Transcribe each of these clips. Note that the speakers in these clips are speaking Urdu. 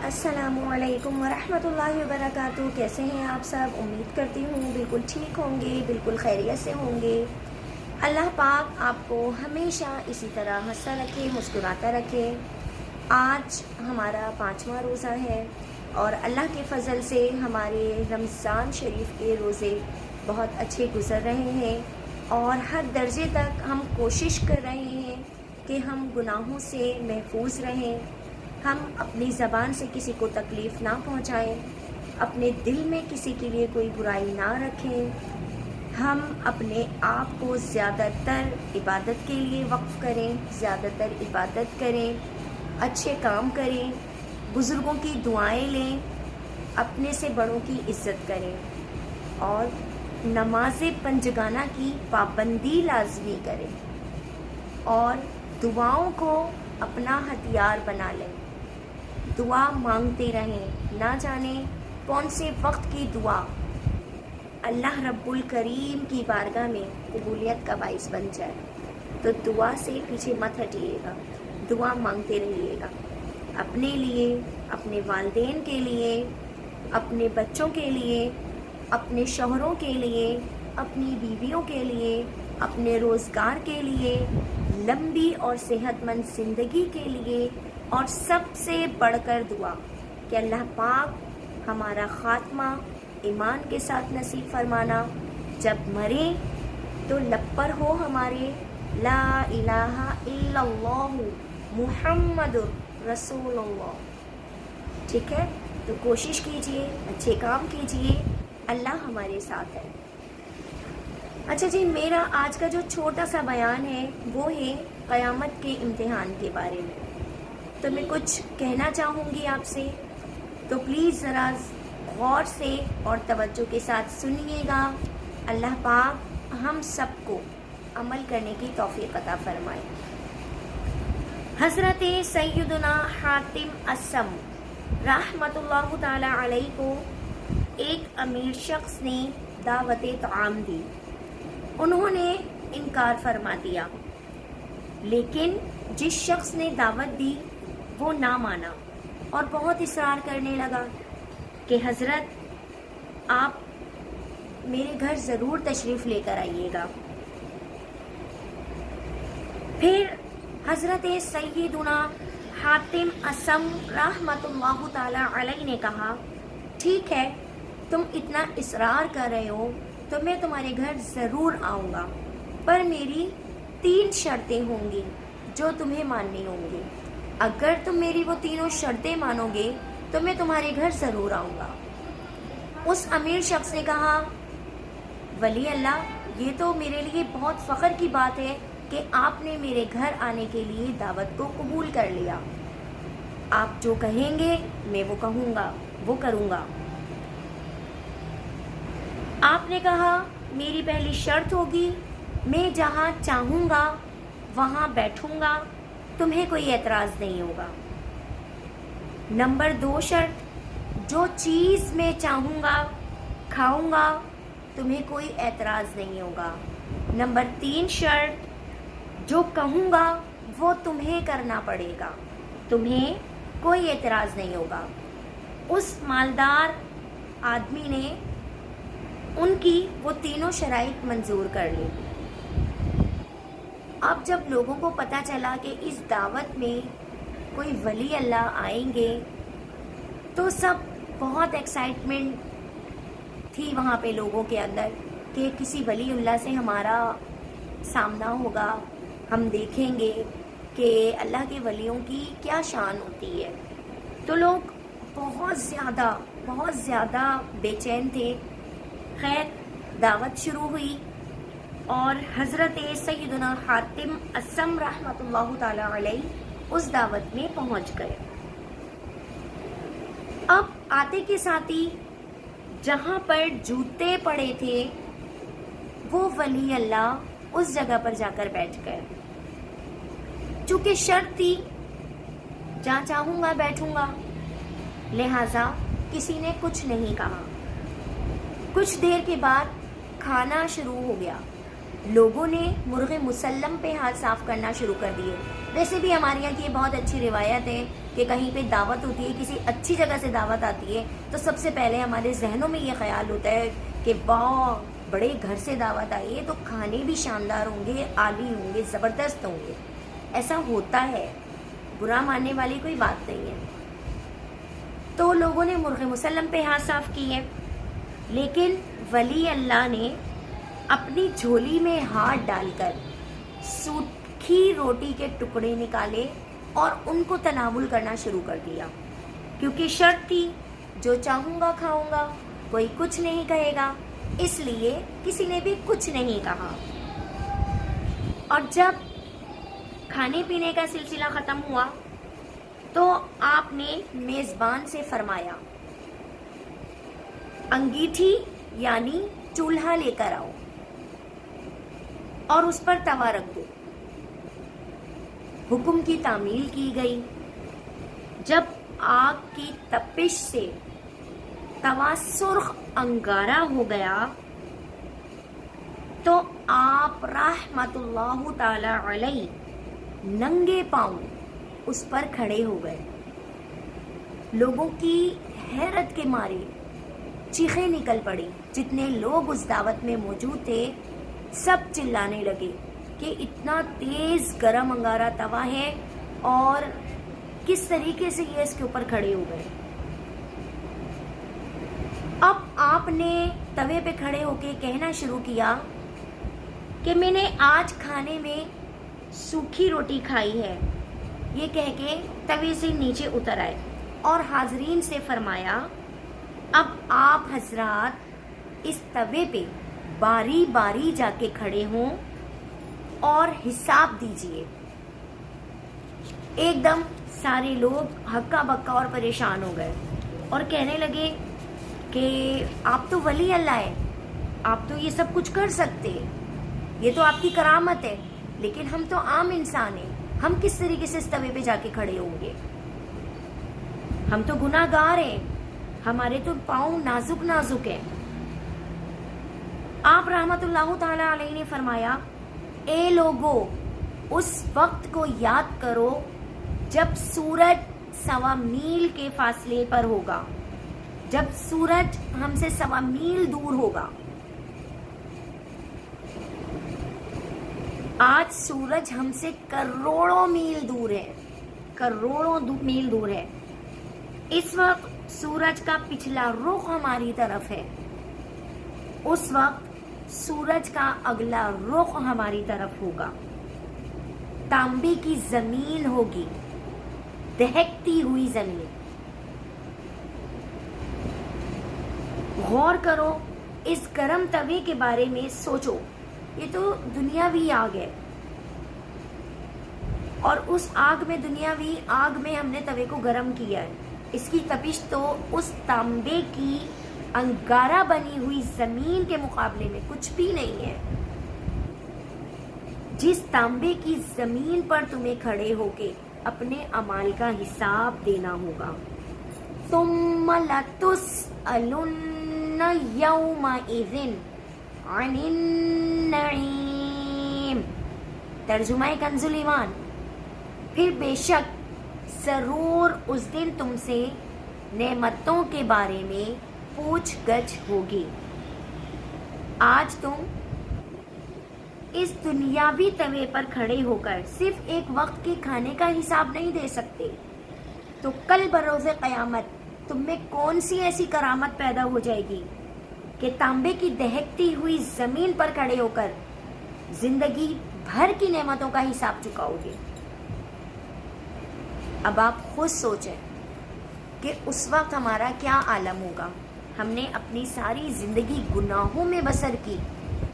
السلام علیکم ورحمۃ اللہ وبرکاتہ۔ کیسے ہیں آپ سب؟ امید کرتی ہوں بالکل ٹھیک ہوں گے، بالکل خیریت سے ہوں گے۔ اللہ پاک آپ کو ہمیشہ اسی طرح ہنستا رکھے، مسکراتا رکھے۔ آج ہمارا 5واں روزہ ہے اور اللہ کے فضل سے ہمارے رمضان شریف کے روزے بہت اچھے گزر رہے ہیں اور ہر درجے تک ہم کوشش کر رہے ہیں کہ ہم گناہوں سے محفوظ رہیں، ہم اپنی زبان سے کسی کو تکلیف نہ پہنچائیں، اپنے دل میں کسی کے لیے کوئی برائی نہ رکھیں، ہم اپنے آپ کو زیادہ تر عبادت کے لیے وقف کریں، زیادہ تر عبادت کریں، اچھے کام کریں، بزرگوں کی دعائیں لیں، اپنے سے بڑوں کی عزت کریں اور نماز پنجگانہ کی پابندی لازمی کریں اور دعاؤں کو اپنا ہتھیار بنا لیں۔ دعا مانگتے رہیں، نہ جانے کون سے وقت کی دعا اللہ رب الکریم کی بارگاہ میں قبولیت کا باعث بن جائے، تو دعا سے پیچھے مت ہٹیے گا، دعا مانگتے رہیے گا، اپنے لیے، اپنے والدین کے لیے، اپنے بچوں کے لیے، اپنے شوہروں کے لیے، اپنی بیویوں کے لیے، اپنے روزگار کے لیے، لمبی اور صحت مند زندگی کے لیے، اور سب سے بڑھ کر دعا کہ اللہ پاک ہمارا خاتمہ ایمان کے ساتھ نصیب فرمانا، جب مریں تو لب پر ہو ہمارے لا الہ الا اللہ محمد رسول اللہ۔ ٹھیک ہے، تو کوشش کیجئے، اچھے کام کیجئے، اللہ ہمارے ساتھ ہے۔ اچھا جی، میرا آج کا جو چھوٹا سا بیان ہے وہ ہے قیامت کے امتحان کے بارے میں۔ تو میں کچھ کہنا چاہوں گی آپ سے، تو پلیز ذرا غور سے اور توجہ کے ساتھ سنیے گا۔ اللہ پاک ہم سب کو عمل کرنے کی توفیق عطا فرمائے۔ حضرت سیدنا حاتم اصم رحمۃ اللہ تعالی علیہ کو ایک امیر شخص نے دعوت طعام دی، انہوں نے انکار فرما دیا، لیکن جس شخص نے دعوت دی وہ نہ مانا اور بہت اصرار کرنے لگا کہ حضرت آپ میرے گھر ضرور تشریف لے کر آئیے گا۔ پھر حضرت سیدنا حاتم اصم رحمۃ اللہ تعالی علیہ نے کہا، ٹھیک ہے، تم اتنا اصرار کر رہے ہو تو میں تمہارے گھر ضرور آؤں گا، پر میری 3 شرطیں ہوں گی جو تمہیں ماننی ہوں گی۔ اگر تم میری وہ تینوں شرطیں مانو گے تو میں تمہارے گھر ضرور آؤں گا۔ اس امیر شخص نے کہا، ولی اللہ، یہ تو میرے لیے بہت فخر کی بات ہے کہ آپ نے میرے گھر آنے کے لیے دعوت کو قبول کر لیا۔ آپ جو کہیں گے میں وہ کہوں گا، وہ کروں گا۔ آپ نے کہا، میری پہلی شرط ہوگی، میں جہاں چاہوں گا وہاں بیٹھوں گا، تمہیں کوئی اعتراض نہیں ہوگا۔ نمبر 2 شرط، جو چیز میں چاہوں گا کھاؤں گا، تمہیں کوئی اعتراض نہیں ہوگا۔ نمبر 3 شرط، جو کہوں گا وہ تمہیں کرنا پڑے گا، تمہیں کوئی اعتراض نہیں ہوگا۔ اس مالدار آدمی نے ان کی وہ تینوں شرائط منظور کر لی۔ اب جب لوگوں کو پتہ چلا کہ اس دعوت میں کوئی ولی اللہ آئیں گے تو سب بہت ایکسائٹمنٹ تھی وہاں پہ لوگوں کے اندر کہ کسی ولی اللہ سے ہمارا سامنا ہوگا، ہم دیکھیں گے کہ اللہ کے ولیوں کی کیا شان ہوتی ہے۔ تو لوگ بہت زیادہ بے چین تھے۔ خیر، دعوت شروع ہوئی اور حضرت سیدنا حاتم اصم رحمۃ اللہ تعالی علیہ اس دعوت میں پہنچ گئے۔ اب آتے کے ساتھ ہی جہاں پر جوتے پڑے تھے وہ ولی اللہ اس جگہ پر جا کر بیٹھ گئے۔ چونکہ شرط تھی جہاں چاہوں گا بیٹھوں گا، لہٰذا کسی نے کچھ نہیں کہا۔ کچھ دیر کے بعد کھانا شروع ہو گیا، لوگوں نے مرغ مسلم پہ ہاتھ صاف کرنا شروع کر دیے۔ ویسے بھی ہمارے یہاں کی یہ بہت اچھی روایت ہے کہ کہیں پہ دعوت ہوتی ہے، کسی اچھی جگہ سے دعوت آتی ہے، تو سب سے پہلے ہمارے ذہنوں میں یہ خیال ہوتا ہے کہ واہ بڑے گھر سے دعوت آئی ہے تو کھانے بھی شاندار ہوں گے، عالی ہوں گے، زبردست ہوں گے. ایسا ہوتا ہے، برا ماننے والی کوئی بات نہیں ہے. تو لوگوں نے مرغ مسلم پہ ہاتھ صاف کیے، لیکن ولی اللہ نے اپنی جھولی میں ہاتھ ڈال کر سوکھی روٹی کے ٹکڑے نکالے اور ان کو تناول کرنا شروع کر دیا، کیونکہ شرط تھی جو چاہوں گا کھاؤں گا، کوئی کچھ نہیں کہے گا. اس لیے کسی نے بھی کچھ نہیں کہا. اور جب کھانے پینے کا سلسلہ ختم ہوا تو آپ نے میزبان سے فرمایا انگیٹھی یعنی چولہا لے کر آؤ اور اس پر توا رکھ دو. حکم کی تعمیل کی گئی. جب آگ کی تپش سے توا سرخ انگارہ ہو گیا تو آپ رحمت اللہ تعالی علیہ ننگے پاؤں اس پر کھڑے ہو گئے. لوگوں کی حیرت کے مارے چیخیں نکل پڑی. جتنے لوگ اس دعوت میں موجود تھے سب چلانے لگے کہ اتنا تیز گرم انگارہ توا ہے اور کس طریقے سے یہ اس کے اوپر کھڑے ہو گئے. اب آپ نے توے پہ کھڑے ہو کے کہنا شروع کیا کہ میں نے آج کھانے میں سوکھی روٹی کھائی ہے. یہ کہہ کے توے سے نیچے اتر آئے اور حاضرین سے فرمایا اب آپ حضرات اس توے پہ باری باری جا کے کھڑے ہوں اور حساب دیجئے. ایک دم سارے لوگ ہکا بکا اور پریشان ہو گئے اور کہنے لگے کہ آپ تو ولی اللہ ہے، آپ تو یہ سب کچھ کر سکتے، یہ تو آپ کی کرامت ہے، لیکن ہم تو عام انسان ہیں، ہم کس طریقے سے اس توے پہ جا کے کھڑے ہوں گے؟ ہم تو گناہ گار ہیں، ہمارے تو پاؤں نازک نازک ہیں. آپ رحمت اللہ تعالی علیہ نے فرمایا اے لوگو اس وقت کو یاد کرو جب سورج 1.25 میل کے فاصلے پر ہوگا، جب سورج ہم سے 1.25 میل دور ہوگا. آج سورج ہم سے کروڑوں میل دور ہے، کروڑوں میل دور ہے. اس وقت سورج کا پچھلا رخ ہماری طرف ہے، اس وقت سورج کا اگلا رخ ہماری طرف ہوگا. تانبے کی زمین ہوگی، دہکتی ہوئی زمین. غور کرو اس گرم توے کے بارے میں، سوچو یہ تو دنیاوی آگ ہے اور اس آگ میں، دنیاوی آگ میں ہم نے توے کو گرم کیا ہے. اس کی تپش تو اس تانبے کی انگارہ بنی ہوئی زمین کے مقابلے میں کچھ بھی نہیں ہے. جس تانبے کی زمین پر تمہیں کھڑے ہو کے اپنے اعمال کا حساب دینا ہوگا. ثم لتسألن یومئذ عن النعیم. ترجمہ کنز ایمان. پھر بے شک ضرور اس دن تم سے نعمتوں کے بارے میں پوچھ گچھ ہوگی. آج تم اس دنیاوی توے پر کھڑے ہو کر صرف ایک وقت کے کھانے کا حساب نہیں دے سکتے، تو کل بروز قیامت تم میں کون سی ایسی کرامت پیدا ہو جائے گی کہ تانبے کی دہکتی ہوئی زمین پر کھڑے ہو کر زندگی بھر کی نعمتوں کا حساب چکاؤ گے. اب آپ خود سوچیں کہ اس وقت ہمارا کیا عالم ہوگا. ہم نے اپنی ساری زندگی گناہوں میں بسر کی،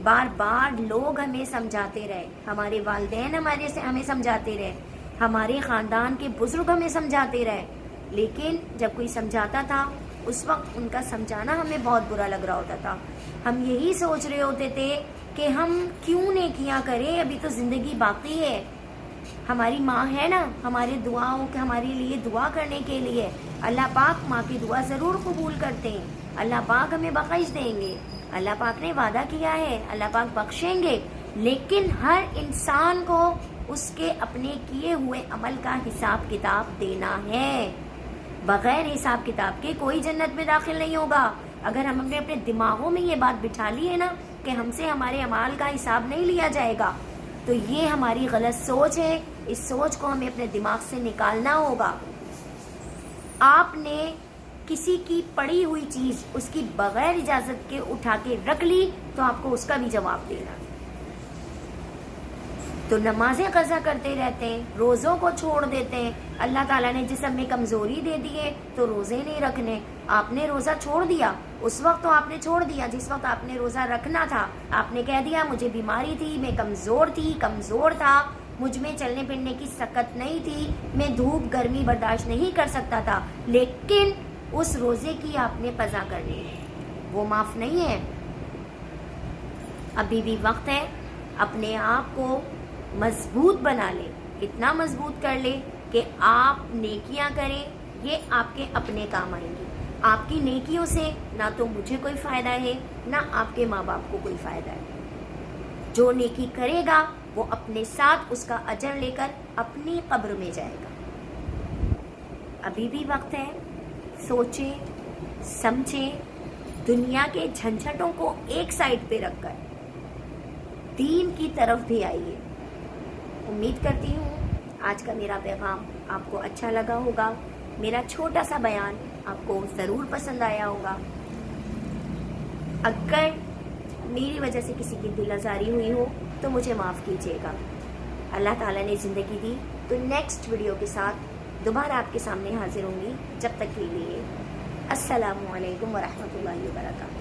بار بار لوگ ہمیں سمجھاتے رہے، ہمارے والدین ہمیں سمجھاتے رہے، ہمارے خاندان کے بزرگ ہمیں سمجھاتے رہے، لیکن جب کوئی سمجھاتا تھا اس وقت ان کا سمجھانا ہمیں بہت برا لگ رہا ہوتا تھا. ہم یہی سوچ رہے ہوتے تھے کہ ہم کیوں نیکیاں کریں، ابھی تو زندگی باقی ہے. ہماری ماں ہے نا، ہماری دعاؤں کے ہمارے لیے دعا کرنے کے لیے. اللہ پاک ماں کی دعا ضرور قبول کرتے ہیں، اللہ پاک ہمیں بخش دیں گے، اللہ پاک نے وعدہ کیا ہے، اللہ پاک بخشیں گے. لیکن ہر انسان کو اس کے اپنے کیے ہوئے عمل کا حساب کتاب دینا ہے. بغیر حساب کتاب کے کوئی جنت میں داخل نہیں ہوگا. اگر ہم نے اپنے دماغوں میں یہ بات بٹھا لی ہے نا کہ ہم سے ہمارے اعمال کا حساب نہیں لیا جائے گا، تو یہ ہماری غلط سوچ ہے. اس سوچ کو ہمیں اپنے دماغ سے نکالنا ہوگا. آپ نے کسی کی پڑی ہوئی چیز اس کی بغیر اجازت کے اٹھا کے رکھ لی تو آپ کو اس کا بھی جواب دینا. تو نمازیں قضا کرتے رہتے ہیں، روزوں کو چھوڑ دیتے ہیں. اللہ تعالیٰ نے جسم میں کمزوری دے دی ہے تو روزے نہیں رکھنے. آپ نے روزہ چھوڑ دیا، اس وقت تو آپ نے چھوڑ دیا جس وقت آپ نے روزہ رکھنا تھا. آپ نے کہہ دیا مجھے بیماری تھی، میں کمزور تھا، مجھ میں چلنے پھرنے کی سکت نہیں تھی، میں دھوپ گرمی برداشت نہیں کر سکتا تھا، لیکن اس روزے کی آپ نے قضا کرنی ہے، وہ معاف نہیں ہے. ابھی بھی وقت ہے. اپنے آپ کو مضبوط بنا لے، اتنا مضبوط کر لے کہ آپ نیکیاں کریں، یہ آپ کے اپنے کام آئیں گی. آپ کی نیکیوں سے نہ تو مجھے کوئی فائدہ ہے نہ آپ کے ماں باپ کو کوئی فائدہ ہے. جو نیکی کرے گا وہ اپنے ساتھ اس کا اجر لے کر اپنی قبر میں جائے گا. ابھی بھی وقت ہے. سوچیں، سمجھیں، دنیا کے جھنجھٹوں کو ایک سائڈ پہ رکھ کر دین کی طرف بھی آئیے. امید کرتی ہوں آج کا میرا پیغام آپ کو اچھا لگا ہوگا. میرا چھوٹا سا بیان آپ کو ضرور پسند آیا ہوگا. اگر میری وجہ سے کسی کی دل آزاری ہوئی ہو تو مجھے معاف کیجیے گا. اللہ تعالیٰ نے زندگی دی تو نیکسٹ ویڈیو کے ساتھ دوبارہ آپ کے سامنے حاضر ہوں گی. جب تک کے لیے السلام علیکم ورحمۃ اللہ وبرکاتہ.